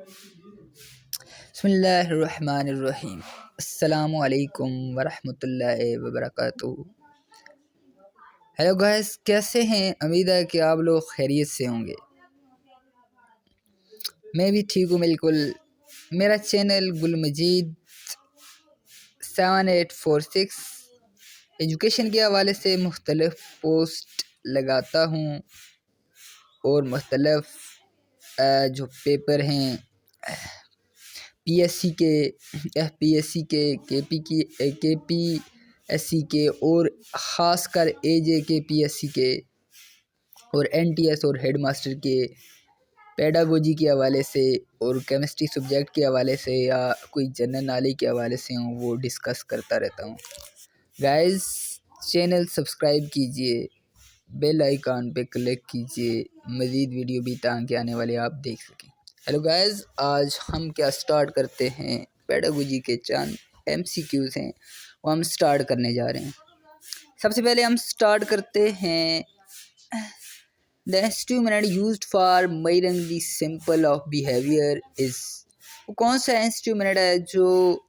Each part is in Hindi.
बिस्मिल्लाहिर्रहमानिर्रहीम। अस्सलामु अलैकुम वरहमतुल्लाहि वबरकातुहू। हेलो गाइस, कैसे हैं? उम्मीद है कि आप लोग खैरियत से होंगे। मैं भी ठीक हूँ बिल्कुल। मेरा चैनल गुल मजीद 7846 एजुकेशन के हवाले से मुख्तलिफ पोस्ट लगाता हूँ और मुख्तलिफ जो पेपर हैं पीएससी के, एफपीएससी के, केपीएससी के और ख़ास कर एजे पीएससी के और एनटीएस और हेडमास्टर के पेडागोजी के हवाले से और केमिस्ट्री सब्जेक्ट के हवाले से या कोई जनरल नॉलेज के हवाले से हूँ वो डिस्कस करता रहता हूँ। गाइस, चैनल सब्सक्राइब कीजिए, बेल आइकन पे क्लिक कीजिए मज़ीद वीडियो भी ताकि आने वाले आप देख सकें। हेलो गाइस, आज हम क्या स्टार्ट करते हैं। पेडागोजी के चंद एमसीक्यूज़ हैं वो हम स्टार्ट करने जा रहे हैं। सबसे पहले हम स्टार्ट करते हैं the instrument used for measuring the simple of behaviour is. वो कौन सा इंस्ट्रूमेंट है जो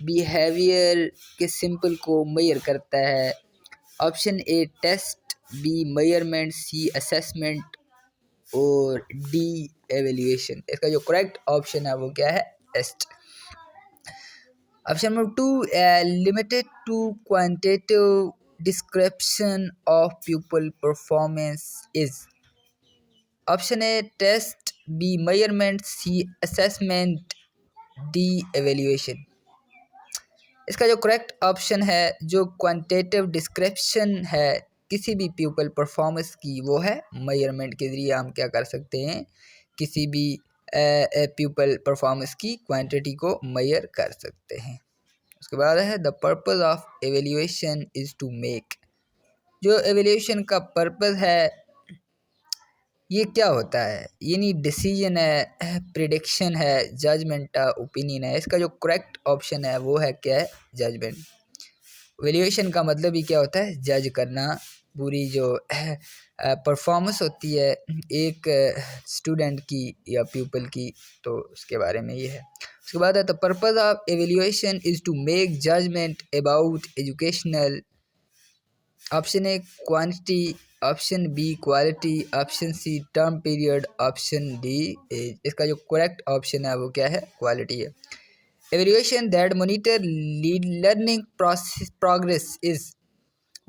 बिहेवियर के सिंपल को मेजर करता है? Option A test, B measurement, C assessment और डी एवेल्यूएशन। इसका जो करेक्ट ऑप्शन है वो क्या है? Test. Option number 2 limited to quantitative description of people performance is. Option A test, B measurement, C assessment, D evaluation. इसका जो करेक्ट ऑप्शन है जो क्वांटिटेटिव डिस्क्रिप्शन है किसी भी पीपल परफॉर्मेंस की वो है मेजरमेंट के ज़रिए हम क्या कर सकते हैं, किसी भी पीपल परफॉर्मेंस की क्वांटिटी को मेजर कर सकते हैं। उसके बाद है the purpose of evaluation is to make. जो एवेल्यूएशन का पर्पस है ये क्या होता है? यानी डिसीजन है, प्रिडिक्शन है, जजमेंट है, ओपिनियन है। इसका जो करेक्ट ऑप्शन है वो है क्या है? जजमेंट। वैल्यूएशन का मतलब ही क्या होता है? जज करना। पूरी जो परफॉर्मेंस होती है एक स्टूडेंट की या पीपल की, तो उसके बारे में ये है। उसके बाद है the purpose of evaluation is to make judgement about educational. Option A quantity, option B quality, option C term period, option D age. इसका जो करेक्ट ऑप्शन है वो क्या है? क्वालिटी है। Evaluation that monitor learning progress is.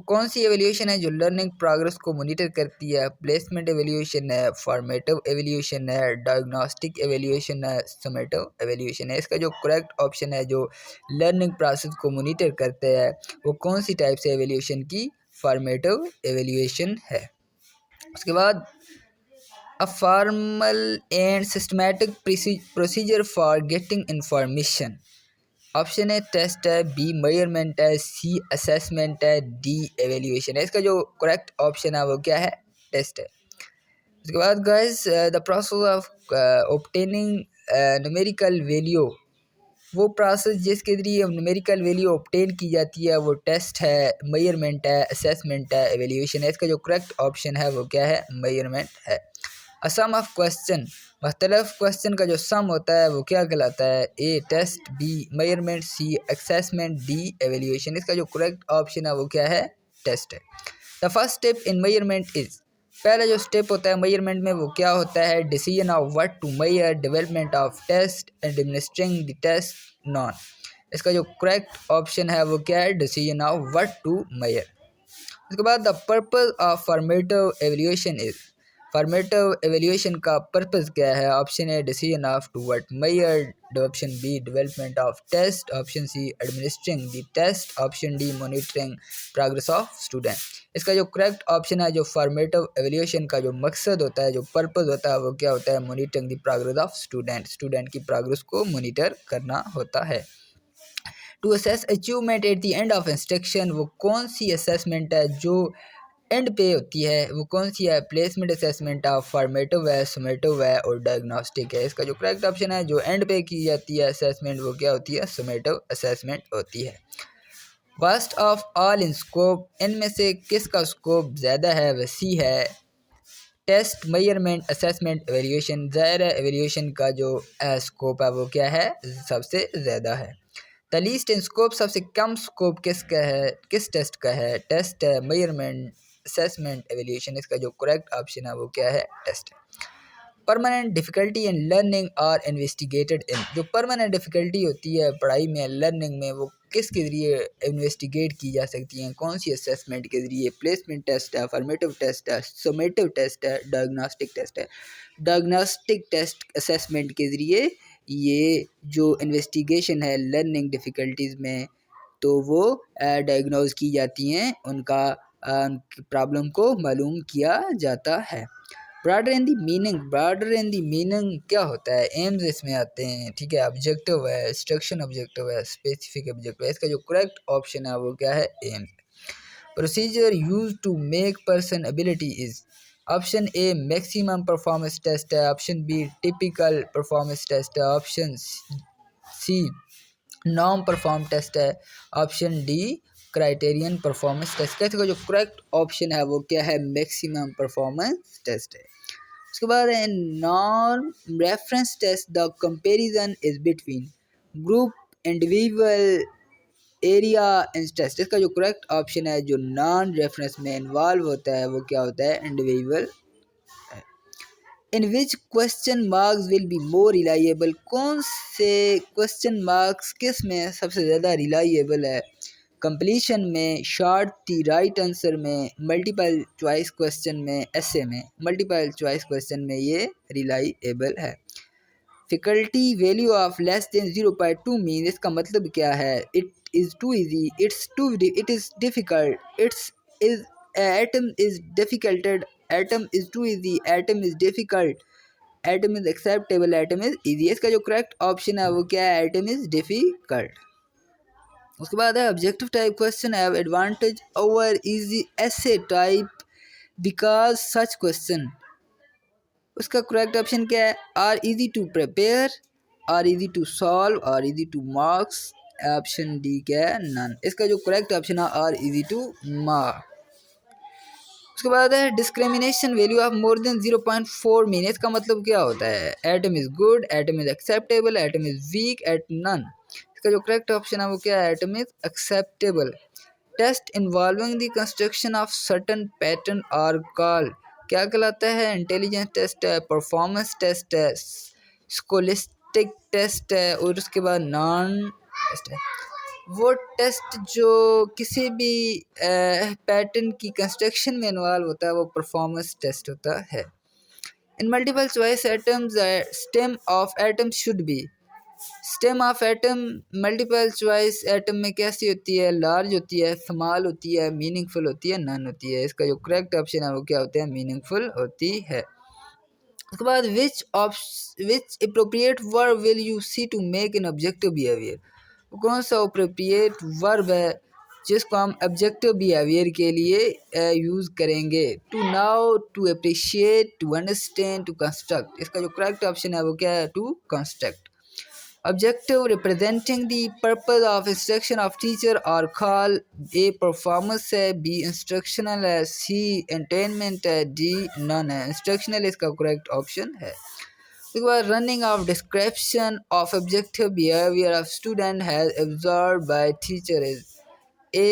कौन सी एवेल्यूएशन है जो लर्निंग प्रोग्रेस को मॉनिटर करती है? प्लेसमेंट एवेल्यूएशन है, फॉर्मेटिव एवेल्यूएशन है, डायग्नोस्टिक एवेल्यूएशन है, समेटिव एवेल्यूएशन है। इसका जो करेक्ट ऑप्शन है जो लर्निंग प्रोसेस को मॉनिटर करते हैं वो कौन सी टाइप से एवेल्यूएशन की? फॉर्मेटिव एवेल्यूएशन है। उसके बाद a formal and systematic procedure for getting information. Option A test है, बी मेजरमेंट है, सी असेसमेंट है, डी एवेल्यूएशन है। इसका जो करेक्ट ऑप्शन है वो क्या है? टेस्ट है। उसके बाद guys the process of obtaining numerical value. वो प्रोसेस जिसके ज़रिए न्यूमेरिकल वैल्यू ऑब्टेन की जाती है वो टेस्ट है, मेजरमेंट है, असेसमेंट है, एवेल्यूएशन है। इसका जो करेक्ट ऑप्शन है वो क्या है? मेजरमेंट है। अ सम ऑफ क्वेश्चन, मुख्तलिफ क्वेश्चन का जो सम होता है वो क्या कहलाता है? ए test, B measurement, C assessment, D evaluation. इसका जो करेक्ट ऑप्शन है वो क्या है? टेस्ट है। The first step in measurement is. पहला जो स्टेप होता है मेजरमेंट में वो क्या होता है? Decision of what to measure, development of test, administering the test, none. इसका जो करेक्ट ऑप्शन है वो क्या है? Decision of what to measure. उसके बाद the purpose of formative evaluation is. Formative evaluation का पर्पस क्या है? Option A decision of to what measure, option B development of test, option C administering the test, option D monitoring progress of student. इसका जो करेक्ट ऑप्शन है जो फॉर्मेटिव एवेल्यूएशन का जो मकसद होता है, जो पर्पस होता है वो क्या होता है? Monitoring the progress of student. Student की प्रोग्रेस को मॉनिटर करना होता है। To assess achievement at the end of instruction. वो कौन सी असेसमेंट है जो एंड पे होती है? वो कौन सी है? प्लेसमेंट असेसमेंट ऑफ फॉर्मेटिव है, समेटिव है और डायग्नोस्टिक है। इसका जो करेक्ट ऑप्शन है जो एंड पे की जाती है असेसमेंट वो क्या होती है? समेटिव असेसमेंट होती है। Worst of all in scope, इनमें से किसका स्कोप ज़्यादा है, वसी है? Test, measurement, assessment, evaluation. ज़ाहिर है एवेल्यूशन का जो स्कोप है वो क्या है, सबसे ज़्यादा है। द लीस्ट इन स्कोप, सबसे कम स्कोप किसका है, किस टेस्ट का है, टेस्ट है, मेजरमेंट, असेसमेंट, एवेल्यूशन। इसका जो करेक्ट ऑप्शन है वो क्या है, टेस्ट है। परमानेंट डिफ़िकल्टी इन लर्निंग और इन्वेस्टिगेटेड इन, जो परमानेंट डिफ़िकल्टी होती है पढ़ाई में, लर्निंग में, वो किसके ज़रिए इन्वेस्टिगेट की जा सकती हैं, कौन सी असेसमेंट के ज़रिए, प्लेसमेंट टेस्ट है, फॉर्मेटिव टेस्ट है, समेटिव टेस्ट है, डायग्नोस्टिक टेस्ट है। डायग्नोस्टिक टेस्ट असेसमेंट के ज़रिए ये जो इन्वेस्टिगेशन है लर्निंग डिफ़िकल्टीज़ में, तो वो डायग्नोज की जाती हैं, उनका प्रॉब्लम को मालूम किया जाता है। ब्रॉडर इन दी मीनिंग, ब्रॉडर इन दी मीनिंग क्या होता है, एम्स इसमें आते हैं, ठीक है, ऑब्जेक्टिव है, इंस्ट्रक्शन ऑब्जेक्टिव है, स्पेसिफिक ऑब्जेक्टिव है। इसका जो करेक्ट ऑप्शन है वो क्या है, aims. Procedure use to make person ability is, option A maximum performance test है, option B typical performance test है, option C non perform test है, option D criterion performance test. कहते हैं जो करेक्ट ऑप्शन है वो क्या है, मैक्सिमम परफॉर्मेंस टेस्ट है। उसके बाद है नॉन reference test, the comparison is between group, individual, area test. इसका जो करेक्ट ऑप्शन है जो नॉन रेफरेंस में इन्वॉल्व होता है वो क्या होता है, individual. In which question marks will be more reliable, कौन से क्वेश्चन मार्क्स किस में सबसे ज़्यादा रिलायबल है, कंप्लीशन में, शॉर्ट दी राइट आंसर में, मल्टीपल चॉइस क्वेश्चन में, ऐसे में मल्टीपल चॉइस क्वेश्चन में ये रिलायबल है। Difficulty value of less than 0.2 mean, इसका मतलब क्या है, it is too easy, it is difficult, it's is item is difficulted, item is too easy, item is difficult, item is acceptable, item is easy. इसका जो करेक्ट ऑप्शन है वो क्या है, एटम इज डिफ़िकल्ट। उसके बाद है objective type question have advantage over easy essay type because such question, उसका करेक्ट ऑप्शन क्या है, are easy to prepare, are easy to solve, are easy to marks. Option D क्या है, नन। इसका जो करेक्ट ऑप्शन है आर इजी टू मार्क। उसके बाद है discrimination value of more than 0.4 mean, इसका मतलब क्या होता है, item is good, item is acceptable, item is weak, at none. इसका जो करेक्ट ऑप्शन है वो क्या है, item is acceptable. Test involving the construction of certain pattern are called, क्या कहलाता है, इंटेलिजेंस टेस्ट है, परफॉर्मेंस टेस्ट है, स्कोलिस्टिक टेस्ट है, और उसके बाद नॉन टेस्ट है। वो टेस्ट जो किसी भी पैटर्न की कंस्ट्रक्शन में इन्वॉल्व होता है वो परफॉर्मेंस टेस्ट होता है। इन multiple choice atoms stem of atom should be, stem of atom multiple choice atom में कैसी होती है, लार्ज होती है, स्मॉल होती है, मीनिंगफुल होती है, नन होती है। इसका जो करेक्ट ऑप्शन है वो क्या होता है, मीनिंगफुल होती है। उसके बाद which appropriate verb will you see to make an objective behaviour, कौन सा अप्रोप्रिएट वर्ब है जिसको हम ऑब्जेक्टिव बिहेवियर के लिए यूज़ करेंगे, to know, to appreciate, to understand, to construct. इसका जो करेक्ट ऑप्शन है वो क्या है, to construct. Objective representing the purpose of instruction of teacher or call, A performance है, B instructional है, C entertainment है, D none है। instructional इसका correct option है। उसके बाद running of description of objective behavior of student has observed by teacher is A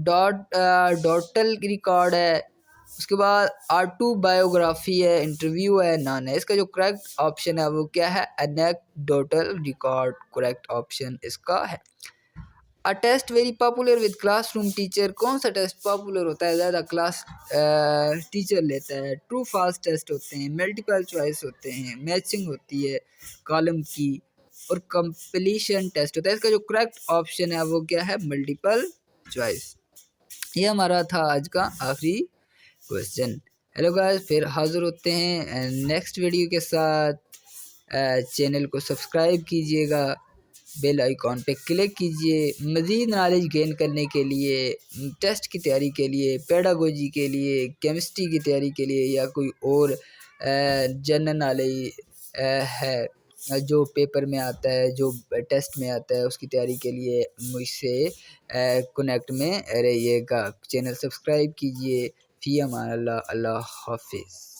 dotted record है, उसके बाद ऑटो बायोग्राफी है, इंटरव्यू है, नॉन है। इसका जो करेक्ट ऑप्शन है वो क्या है, एनेक्डोटल रिकॉर्ड करेक्ट ऑप्शन इसका है। A test very popular with classroom teacher, कौन सा टेस्ट पॉपुलर होता है, ज़्यादा क्लास टीचर लेता है, ट्रू फॉल्स टेस्ट होते हैं, मल्टीपल चॉइस होते हैं, मैचिंग होती है कॉलम की, और कंप्लीशन टेस्ट होता है। इसका जो करेक्ट ऑप्शन है वो क्या है, मल्टीपल चॉइस। ये हमारा था आज का आखिरी क्वेश्चन। हेलो गाइस, फिर हाज़िर होते हैं नेक्स्ट वीडियो के साथ। चैनल को सब्सक्राइब कीजिएगा, बेल आइकॉन पे क्लिक कीजिए। मज़ीद नॉलेज गेन करने के लिए, टेस्ट की तैयारी के लिए, पेडागोजी के लिए, केमिस्ट्री की तैयारी के लिए, या कोई और जनरल नॉलेज है जो पेपर में आता है, जो टेस्ट में आता है, उसकी तैयारी के लिए मुझसे कनेक्ट में रहिएगा। चैनल सब्सक्राइब कीजिए। फ़ी अमान अल्लाह, अल्लाह हाफ़िज़।